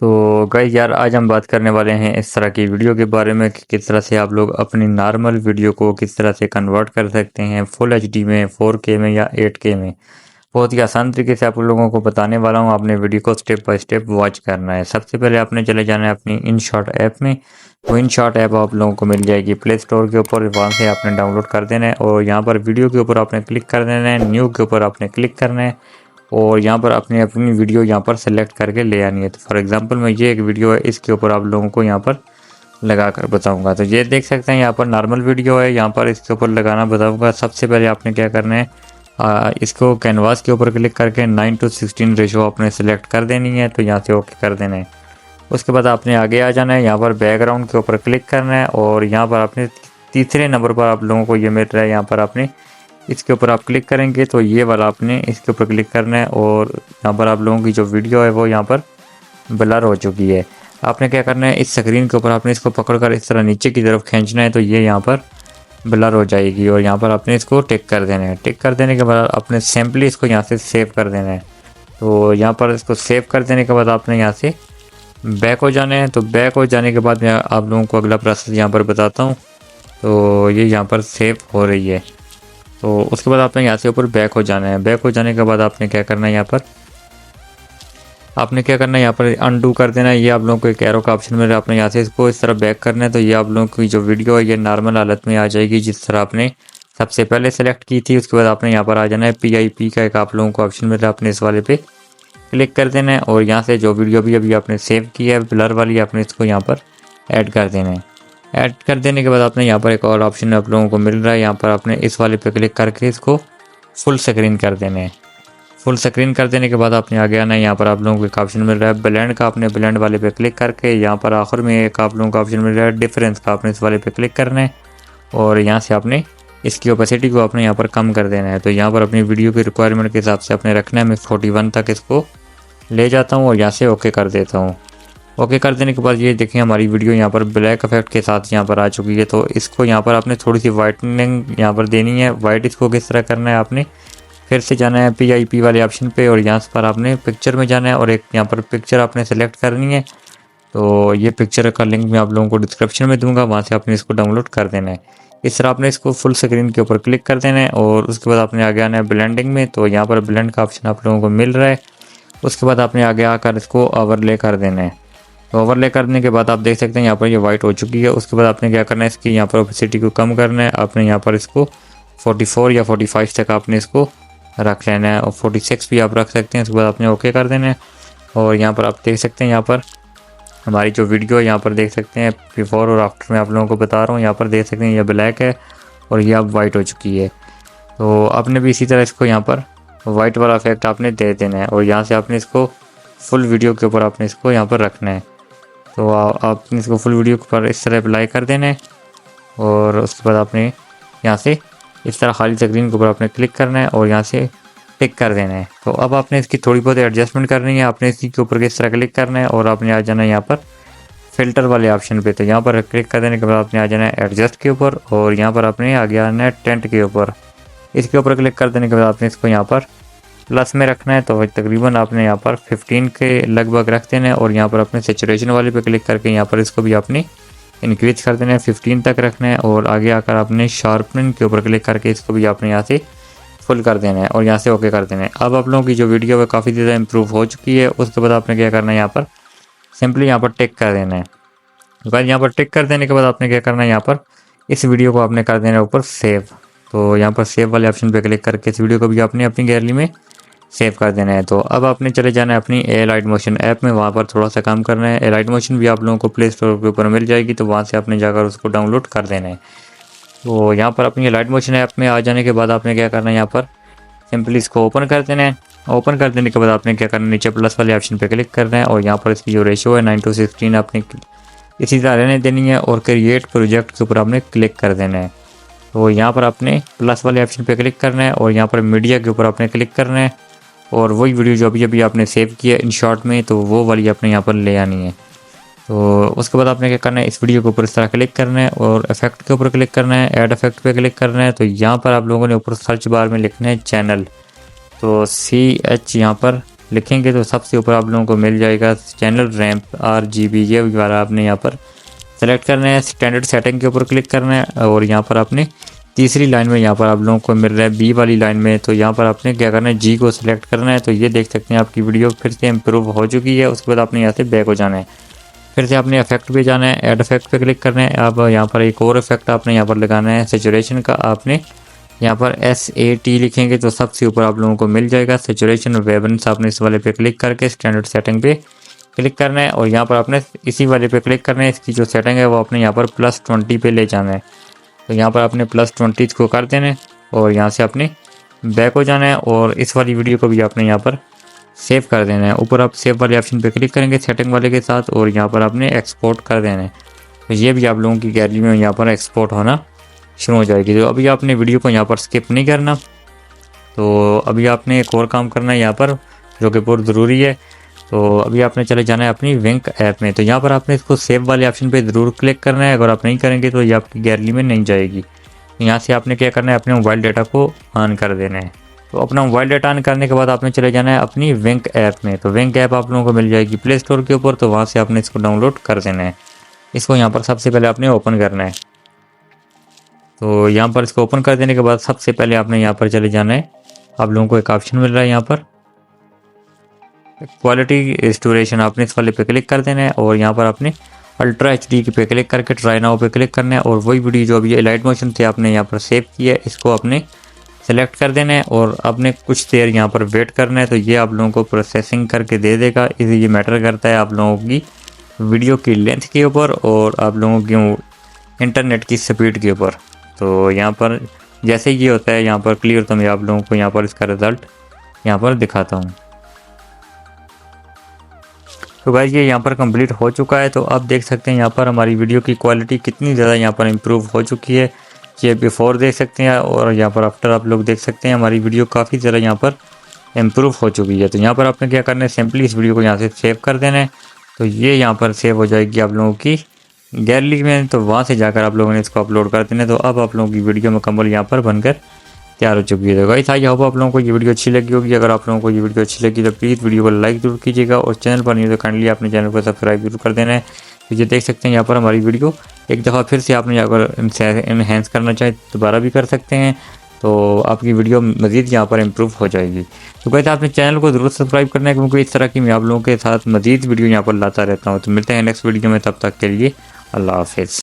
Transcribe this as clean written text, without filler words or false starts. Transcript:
तो गाइस यार आज हम बात करने वाले हैं इस तरह की वीडियो के बारे में कि किस तरह से आप लोग अपनी नॉर्मल वीडियो को किस तरह से कन्वर्ट कर सकते हैं फुल एचडी में 4K में या 8K में। बहुत ही आसान तरीके से आप लोगों को बताने वाला हूँ। आपने वीडियो को स्टेप बाय स्टेप वॉच करना है। सबसे पहले आपने चले जाना है अपनी InShot ऐप में। वो InShot ऐप आप लोगों को मिल जाएगी प्ले स्टोर के ऊपर, वहाँ से आपने डाउनलोड कर देना है और यहाँ पर वीडियो के ऊपर आपने क्लिक कर देना है, न्यू के ऊपर आपने क्लिक करना है और यहाँ पर अपनी अपनी वीडियो यहाँ पर सेलेक्ट करके ले आनी है। तो फॉर एग्जांपल मैं ये एक वीडियो है, इसके ऊपर आप लोगों को यहाँ पर लगा कर बताऊँगा। तो ये देख सकते हैं यहाँ पर नॉर्मल वीडियो है, यहाँ पर इसके ऊपर लगाना बताऊँगा। सबसे पहले आपने क्या करना है, इसको कैनवास के ऊपर क्लिक करके 9:16 रेशो आपने सेलेक्ट कर देनी है। तो यहाँ से ओके कर देना है। उसके बाद आपने आगे आ जाना है, यहाँ पर बैकग्राउंड के ऊपर क्लिक करना है और यहाँ पर आपने तीसरे नंबर पर आप लोगों को ये मिल रहा है, यहाँ पर आपने इसके ऊपर आप क्लिक करेंगे तो ये वाला आपने इसके ऊपर क्लिक करना है और यहाँ पर आप लोगों की जो वीडियो है वो यहाँ पर ब्लर हो चुकी है। आपने क्या करना है, इस स्क्रीन के ऊपर आपने इसको पकड़कर इस तरह नीचे की तरफ खींचना है तो ये यहाँ पर ब्लर हो जाएगी और यहाँ पर आपने इसको टिक कर देना है। टिक कर देने के बाद आपने सिंपली इसको यहाँ से सेव कर देना है। तो यहाँ पर इसको सेव कर देने के बाद आपने यहाँ से बैक हो जाना है। तो बैक हो जाने के बाद मैं आप लोगों को अगला प्रोसेस यहाँ पर बताता हूँ। तो ये यहाँ पर सेव हो रही है। तो उसके बाद आपने यहाँ से ऊपर बैक हो जाना है। बैक हो जाने के बाद आपने क्या करना है, यहाँ पर अनडू कर देना है। ये आप लोगों को एक एरो का ऑप्शन मिल रहा है, आपने यहाँ से इसको इस तरह बैक करना है। तो ये आप लोगों की जो वीडियो है ये नॉर्मल हालत में आ जाएगी जिस तरह आपने सबसे पहले सेलेक्ट की थी। उसके बाद आपने यहाँ पर आ जाना है, PIP का एक आप लोगों को ऑप्शन मिल रहा है, आपने इस वाले पे क्लिक कर देना है और यहाँ से जो वीडियो भी अभी आपने सेव की है ब्लर वाली, आपने इसको यहाँ पर ऐड कर देना है। ऐड कर देने के बाद आपने यहाँ पर एक और ऑप्शन आप लोगों को मिल रहा है, यहाँ पर आपने इस वाले पे क्लिक करके इसको फुल स्क्रीन कर देना है। फुल स्क्रीन कर देने के बाद आपने आगे आना है, यहाँ पर आप लोगों को एक ऑप्शन मिल रहा है ब्लेंड का, आपने ब्लेंड वाले पे क्लिक करके यहाँ पर आखिर में एक आप लोगों का ऑप्शन मिल रहा है डिफरेंस का, आपने इस वाले पे क्लिक करना है और यहाँ से आपने इसकी ओपेसिटी को आपने यहाँ पर कम कर देना है। तो यहाँ पर अपनी वीडियो की रिक्वायरमेंट के हिसाब से आपने रखना है। मैं 41 तक इसको ले जाता हूँ और यहाँ से ओके कर देता हूँ। ओके कर देने के बाद ये देखें हमारी वीडियो यहाँ पर ब्लैक इफेक्ट के साथ यहाँ पर आ चुकी है। तो इसको यहाँ पर आपने थोड़ी सी वाइटनिंग यहाँ पर देनी है। वाइट इसको किस तरह करना है, आपने फिर से जाना है PIP वाले ऑप्शन पे और यहाँ पर आपने पिक्चर में जाना है और एक यहाँ पर पिक्चर आपने सेलेक्ट करनी है। तो ये पिक्चर का लिंक मैं आप लोगों को डिस्क्रिप्शन में दूंगा, वहाँ से आपने इसको डाउनलोड कर देना है। इस तरह आपने इसको फुल स्क्रीन के ऊपर क्लिक कर देना है और उसके बाद आपने आगे आना है ब्लेंडिंग में। तो यहाँ पर ब्लेंड का ऑप्शन आप लोगों को मिल रहा है। उसके बाद आपने आगे आकर इसको ओवरले कर देना है। तो ओवरले करने के बाद आप देख सकते हैं यहाँ पर ये वाइट हो चुकी है। उसके बाद आपने क्या करना है, इसकी यहाँ पर ओपेसिटी को कम करना है। आपने यहाँ पर इसको 44 या 45 तक आपने इसको रख लेना है और 46 भी आप रख सकते हैं। उसके बाद आपने ओके कर देना है और यहाँ पर आप देख सकते हैं, यहाँ पर हमारी जो वीडियो है यहाँ पर देख सकते हैं बिफोर और आफ्टर में आप लोगों को बता रहा हूँ। यहाँ पर देख सकते हैं ये ब्लैक है और ये अब वाइट हो चुकी है। तो आपने भी इसी तरह इसको यहाँ पर वाइट वाला इफेक्ट आपने दे देना है और यहाँ से आपने इसको फुल वीडियो के ऊपर आपने इसको यहाँ पर रखना है। तो आपने इसको फुल वीडियो के ऊपर इस तरह अप्लाई कर देना है और उसके बाद आपने यहाँ से इस तरह खाली स्क्रीन के ऊपर आपने क्लिक करना है और यहाँ से टिक कर देना है। तो अब आपने इसकी थोड़ी बहुत एडजस्टमेंट करनी है। आपने इसी के ऊपर इस तरह क्लिक करना है और आपने आ जाना है यहाँ पर फ़िल्टर वाले ऑप्शन पे। तो यहाँ पर क्लिक कर देने के बाद आपने आ जाना है एडजस्ट के ऊपर और यहाँ पर आपने आगे आना है टेंट के ऊपर। इसके ऊपर क्लिक कर देने के बाद आपने इसको यहाँ पर प्लस में रखना है। तो तकरीबन आपने यहाँ पर 15 के लगभग रख देना है और यहाँ पर अपने सेचुरेशन वाले पे क्लिक करके यहाँ पर इसको भी आपने इंक्रीज कर देना है, 15 तक रखना है और आगे आकर आपने शार्पनिंग के ऊपर क्लिक करके इसको भी आपने यहाँ से फुल कर देना है और यहाँ से ओके कर देना है। अब आप लोगों की जो वीडियो है काफ़ी ज़्यादा इंप्रूव हो चुकी है। उसके बाद आपने क्या करना है, यहाँ पर सिंपली यहाँ पर टिक कर देना है। बाद यहाँ पर टिक कर देने के बाद आपने क्या करना है, यहाँ पर इस वीडियो को आपने कर देना है ऊपर सेव। तो यहाँ पर सेव वाले ऑप्शन पे क्लिक करके इस वीडियो को भी आपने अपनी गैलरी में सेव कर देना है। तो अब आपने चले जाना है अपनी लाइट मोशन ऐप में, वहाँ पर थोड़ा सा काम करना है। लाइट मोशन भी आप लोगों को प्ले स्टोर के ऊपर मिल जाएगी, तो वहाँ से आपने जाकर उसको डाउनलोड कर देना है। तो यहाँ पर अपनी लाइट मोशन ऐप में आ जाने के बाद आपने क्या करना है, यहाँ पर सिंपली इसको ओपन कर देना है। ओपन कर देने के बाद आपने क्या करना है, नीचे प्लस वाले ऑप्शन पे क्लिक करना है और यहाँ पर इसकी जो रेशियो है 9:16 आपने इसी तरह रहने देनी है और क्रिएट प्रोजेक्ट के ऊपर आपने क्लिक कर देना है। तो यहाँ पर आपने प्लस वाले ऑप्शन पे क्लिक करना है और यहाँ पर मीडिया के ऊपर आपने क्लिक करना है और वही वीडियो जो अभी आपने सेव किया InShot में, तो वो वाली आपने यहाँ पर ले आनी है। तो उसके बाद आपने क्या करना है, इस वीडियो के ऊपर इस तरह क्लिक करना है और इफेक्ट के ऊपर क्लिक करना है, ऐड इफेक्ट पे क्लिक करना है। तो यहाँ पर आप लोगों ने ऊपर सर्च बार में लिखना है चैनल। तो CH यहाँ पर लिखेंगे तो सबसे ऊपर आप लोगों को मिल जाएगा चैनल रैम्प RGB, ये वाला आपने यहाँ पर सेलेक्ट करना है। स्टैंडर्ड सेटिंग के ऊपर क्लिक करना है और यहाँ पर आपने तीसरी लाइन में यहाँ पर आप लोगों को मिल रहा है B वाली लाइन में, तो यहाँ पर आपने क्या करना है, G को सिलेक्ट करना है। तो ये देख सकते हैं आपकी वीडियो फिर से इम्प्रूव हो चुकी है। उसके बाद आपने यहाँ से बैक हो जाना है, फिर से आपने इफेक्ट पे जाना है, ऐड इफेक्ट पे क्लिक करना है। अब यहाँ पर एक और इफेक्ट आपने यहाँ पर लगाना है सेचुरेशन का। आपने यहाँ पर SAT लिखेंगे तो सबसे ऊपर आप लोगों को मिल जाएगा सेचुरेशन वेवनेस। आपने इस वाले पे क्लिक करके स्टैंडर्ड सेटिंग पे क्लिक करना है और यहाँ पर आपने इसी वाले पे क्लिक करना है। इसकी जो सेटिंग है वो आपने यहाँ पर +20 पे ले जाना है। तो यहाँ पर आपने +20 को कर देना है और यहाँ से आपने बैक हो जाना है और इस वाली वीडियो को भी आपने यहाँ पर सेव कर देना है। ऊपर आप सेव वाले ऑप्शन पे क्लिक करेंगे सेटिंग वाले के साथ और यहाँ पर आपने एक्सपोर्ट कर देना है। तो ये भी आप लोगों की गैलरी में यहाँ पर एक्सपोर्ट होना शुरू हो जाएगी। तो अभी आपने वीडियो को यहाँ पर स्किप नहीं करना। तो अभी आपने एक और काम करना है यहाँ पर जो कि बहुत ज़रूरी है। तो अभी आपने चले जाना है अपनी विंक ऐप में। तो यहाँ पर आपने इसको सेव वाले ऑप्शन पे ज़रूर क्लिक करना है। अगर आप नहीं करेंगे तो ये आपकी गैलरी में नहीं जाएगी। यहाँ से आपने क्या करना है, अपने मोबाइल डाटा को ऑन कर देना है। तो अपना मोबाइल डाटा ऑन करने के बाद आपने चले जाना है अपनी विंक ऐप में। तो विंक ऐप आप लोगों को मिल जाएगी प्ले स्टोर के ऊपर, तो वहाँ से आपने इसको डाउनलोड कर देना है। इसको यहाँ पर सबसे पहले आपने ओपन करना है। तो यहाँ पर इसको ओपन कर देने के बाद सबसे पहले आपने यहाँ पर चले जाना है, आप लोगों को एक ऑप्शन मिल रहा है यहाँ पर क्वालिटी रिस्टोरेशन। आपने इस वाले पे क्लिक कर देना है और यहाँ पर आपने अल्ट्रा HD पे क्लिक करके ट्राई नाउ पे क्लिक करना है और वही वीडियो जो अभी लाइट मोशन थे आपने यहाँ पर सेव किया है इसको आपने सेलेक्ट कर देना है और आपने कुछ देर यहाँ पर वेट करना है। तो ये आप लोगों को प्रोसेसिंग करके दे देगा। ये मैटर करता है आप लोगों की वीडियो की लेंथ के ऊपर और आप लोगों की इंटरनेट की स्पीड के ऊपर। तो यहाँ पर जैसे ये होता है यहाँ पर क्लियर, तो मैं आप लोगों को यहाँ पर इसका रिज़ल्ट यहाँ पर दिखाता हूँ। तो गाइस ये यहाँ पर कंप्लीट हो चुका है। तो आप देख सकते हैं यहाँ पर हमारी वीडियो की क्वालिटी कितनी ज़्यादा यहाँ पर इम्प्रूव हो चुकी है। ये बिफोर देख सकते हैं और यहाँ पर आफ्टर आप लोग देख सकते हैं हमारी वीडियो काफ़ी ज़्यादा यहाँ पर इम्प्रूव हो चुकी है। तो यहाँ पर आपने क्या करना है, सिंपली इस वीडियो को यहाँ से सेव कर देना है। तो ये यहाँ पर सेव हो जाएगी आप लोगों की गैलरी में। तो वहाँ से जाकर आप लोगों ने इसको अपलोड कर देना है। तो अब आप लोगों की वीडियो मुकम्मल यहाँ पर बनकर तैयार हो चुकी है। तो गाइस आई होप आप लोगों को ये वीडियो अच्छी लगी होगी। अगर आप लोगों को ये वीडियो अच्छी लगी तो प्लीज़ वीडियो को लाइक जरूर कीजिएगा और चैनल पर नहीं तो काइंडली अपने चैनल को सब्सक्राइब जरूर कर देना है। तो ये देख सकते हैं यहाँ पर हमारी वीडियो एक दफ़ा फिर से आपने अगर इनहेंस करना चाहें दोबारा भी कर सकते हैं। तो आपकी वीडियो मज़ीद यहाँ पर इम्प्रूव हो जाएगी। तो गाइस आपने चैनल को ज़रूर सब्सक्राइब करना है क्योंकि इस तरह की मैं आप लोगों के साथ मज़ीद वीडियो यहाँ पर लाता रहता हूँ। तो मिलते हैं नेक्स्ट वीडियो में, तब तक के लिए अल्लाह हाफिज़।